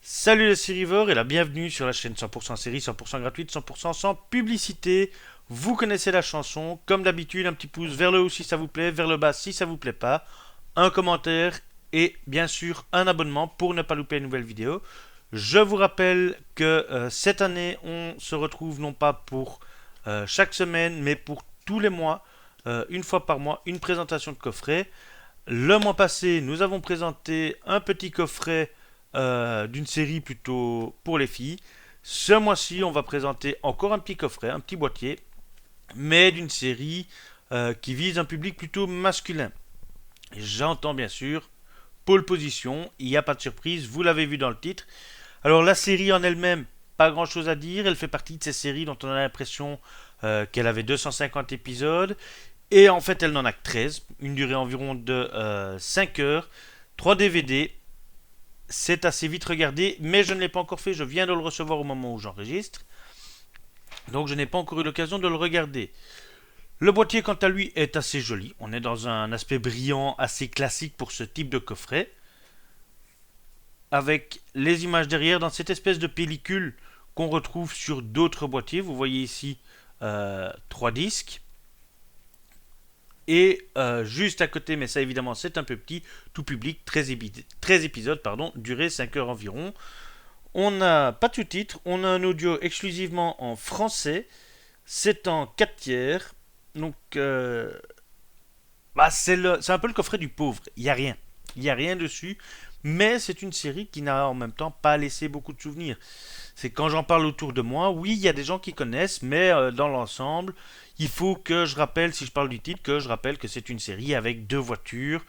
Salut les Sérivores et la bienvenue sur la chaîne 100% série, 100% gratuite, 100% sans publicité. Vous connaissez la chanson, comme d'habitude, un petit pouce vers le haut si ça vous plaît, vers le bas si ça vous plaît pas, un commentaire et bien sûr un abonnement pour ne pas louper une nouvelle vidéo. Je vous rappelle que cette année on se retrouve non pas pour chaque semaine mais pour tous les mois, une fois par mois, une présentation de coffret. Le mois passé, nous avons présenté un petit coffret d'une série plutôt pour les filles. Ce mois-ci, on va présenter encore un petit coffret, un petit boîtier, mais d'une série qui vise un public plutôt masculin. J'entends bien sûr pole position, il n'y a pas de surprise, vous l'avez vu dans le titre. Alors la série en elle-même, pas grand-chose à dire, elle fait partie de ces séries dont on a l'impression qu'elle avait 250 épisodes, et en fait elle n'en a que 13, une durée environ de 5 heures, 3 DVD, c'est assez vite regardé, mais je ne l'ai pas encore fait. Je viens de le recevoir au moment où j'enregistre. Donc je n'ai pas encore eu l'occasion de le regarder. Le boîtier, quant à lui, est assez joli. On est dans un aspect brillant assez classique pour ce type de coffret. Avec les images derrière dans cette espèce de pellicule qu'on retrouve sur d'autres boîtiers. Vous voyez ici 3 disques. Et juste à côté, mais ça évidemment c'est un peu petit, tout public, 13 épisodes, durée 5 heures environ. On n'a pas de sous-titres, on a un audio exclusivement en français, c'est en 4 tiers, donc c'est un peu le coffret du pauvre, il n'y a rien dessus, mais c'est une série qui n'a en même temps pas laissé beaucoup de souvenirs. C'est quand j'en parle autour de moi, oui, il y a des gens qui connaissent, mais dans l'ensemble, il faut que je rappelle, si je parle du titre, que je rappelle que c'est une série avec deux voitures,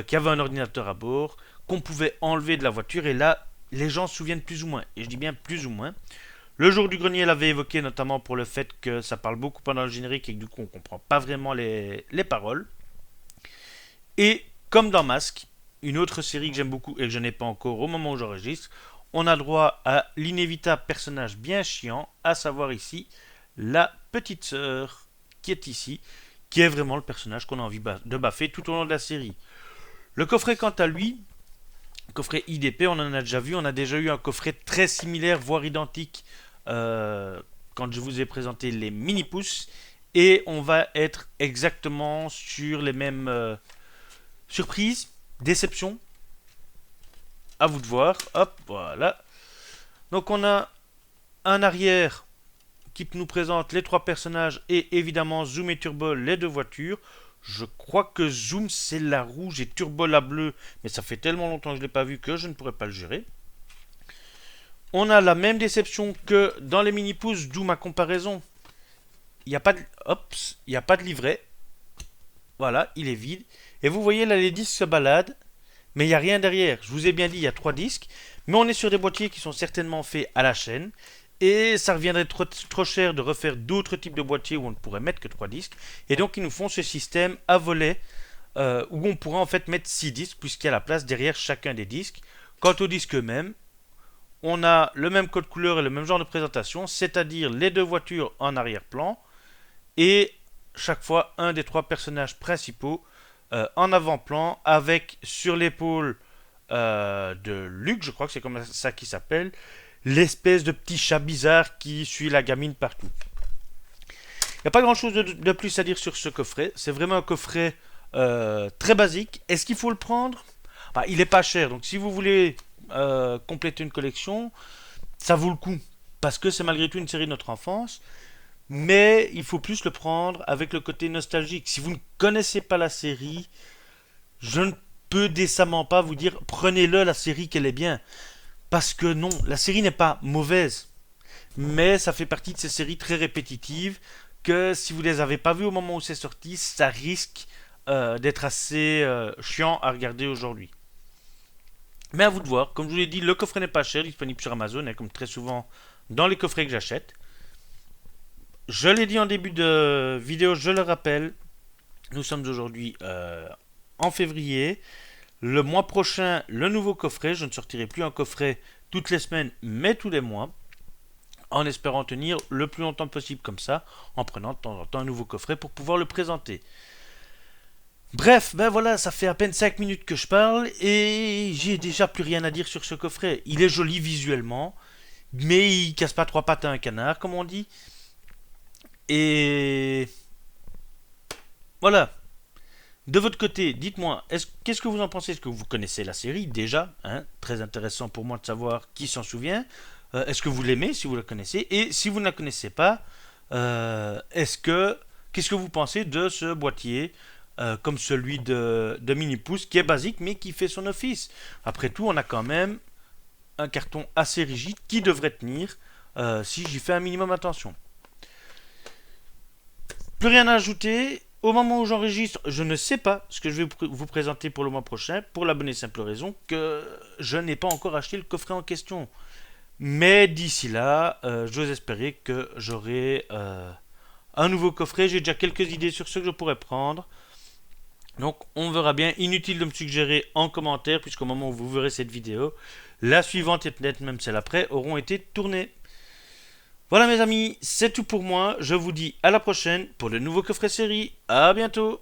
qui avait un ordinateur à bord, qu'on pouvait enlever de la voiture, et là, les gens se souviennent plus ou moins, et je dis bien plus ou moins. Le jour du grenier l'avait évoqué notamment pour le fait que ça parle beaucoup pendant le générique et que du coup on comprend pas vraiment les paroles. Et comme dans Masque, une autre série que j'aime beaucoup et que je n'ai pas encore au moment où j'enregistre, on a droit à l'inévitable personnage bien chiant, à savoir ici la petite sœur qui est ici, qui est vraiment le personnage qu'on a envie de baffer tout au long de la série. Le coffret quant à lui, coffret IDP, on en a déjà vu, on a déjà eu un coffret très similaire, voire identique, quand je vous ai présenté les mini-pouces, et on va être exactement sur les mêmes surprises, déceptions, à vous de voir. Hop, voilà. Donc on a un arrière qui nous présente les trois personnages et évidemment Zoom et Turbo, les deux voitures. Je crois que Zoom c'est la rouge et Turbo la bleue, mais ça fait tellement longtemps que je ne l'ai pas vu que je ne pourrais pas le gérer. On a la même déception que dans les mini-pouces, d'où ma comparaison. Il n'y a pas de, il n'y a pas de livret. Voilà, il est vide. Et vous voyez là, les disques se baladent, mais il n'y a rien derrière. Je vous ai bien dit, il y a trois disques, mais on est sur des boîtiers qui sont certainement faits à la chaîne. Et ça reviendrait trop cher de refaire d'autres types de boîtiers où on ne pourrait mettre que 3 disques. Et donc ils nous font ce système à volet où on pourra en fait mettre 6 disques puisqu'il y a la place derrière chacun des disques. Quant aux disques eux-mêmes, on a le même code couleur et le même genre de présentation, c'est-à-dire les deux voitures en arrière-plan et chaque fois un des trois personnages principaux en avant-plan avec sur l'épaule de Luc, je crois que c'est comme ça qu'il s'appelle, l'espèce de petit chat bizarre qui suit la gamine partout. Il n'y a pas grand chose de plus à dire sur ce coffret. C'est vraiment un coffret très basique. Est-ce qu'il faut le prendre? Il est pas cher, donc si vous voulez compléter une collection, ça vaut le coup. Parce que c'est malgré tout une série de notre enfance. Mais il faut plus le prendre avec le côté nostalgique. Si vous ne connaissez pas la série, je ne peux décemment pas vous dire prenez-le la série qu'elle est bien. Parce que non, la série n'est pas mauvaise. Mais ça fait partie de ces séries très répétitives que si vous ne les avez pas vues au moment où c'est sorti, ça risque d'être assez chiant à regarder aujourd'hui. Mais à vous de voir, comme je vous l'ai dit, le coffret n'est pas cher, disponible sur Amazon, comme très souvent dans les coffrets que j'achète. Je l'ai dit en début de vidéo, je le rappelle, nous sommes aujourd'hui en février. Le mois prochain, le nouveau coffret. Je ne sortirai plus un coffret toutes les semaines, mais tous les mois, en espérant tenir le plus longtemps possible comme ça, en prenant de temps en temps un nouveau coffret pour pouvoir le présenter. Bref, ben voilà, ça fait à peine 5 minutes que je parle et j'ai déjà plus rien à dire sur ce coffret. Il est joli visuellement, mais il casse pas trois pattes à un canard, comme on dit. Et voilà. De votre côté, dites-moi, qu'est-ce que vous en pensez? Est-ce que vous connaissez la série déjà, hein? Très intéressant pour moi de savoir qui s'en souvient. Est-ce que vous l'aimez si vous la connaissez? Et si vous ne la connaissez pas, qu'est-ce que vous pensez de ce boîtier comme celui de Mini Pouce qui est basique mais qui fait son office? Après tout, on a quand même un carton assez rigide qui devrait tenir si j'y fais un minimum attention. Plus rien à ajouter. Au moment où j'enregistre, je ne sais pas ce que je vais vous présenter pour le mois prochain, pour la bonne et simple raison que je n'ai pas encore acheté le coffret en question. Mais d'ici là, j'ose espérer que j'aurai un nouveau coffret. J'ai déjà quelques idées sur ce que je pourrais prendre. Donc on verra bien. Inutile de me suggérer en commentaire, puisqu'au moment où vous verrez cette vidéo, la suivante et peut-être même celle après auront été tournées. Voilà mes amis, c'est tout pour moi. Je vous dis à la prochaine pour le nouveau coffret série. À bientôt.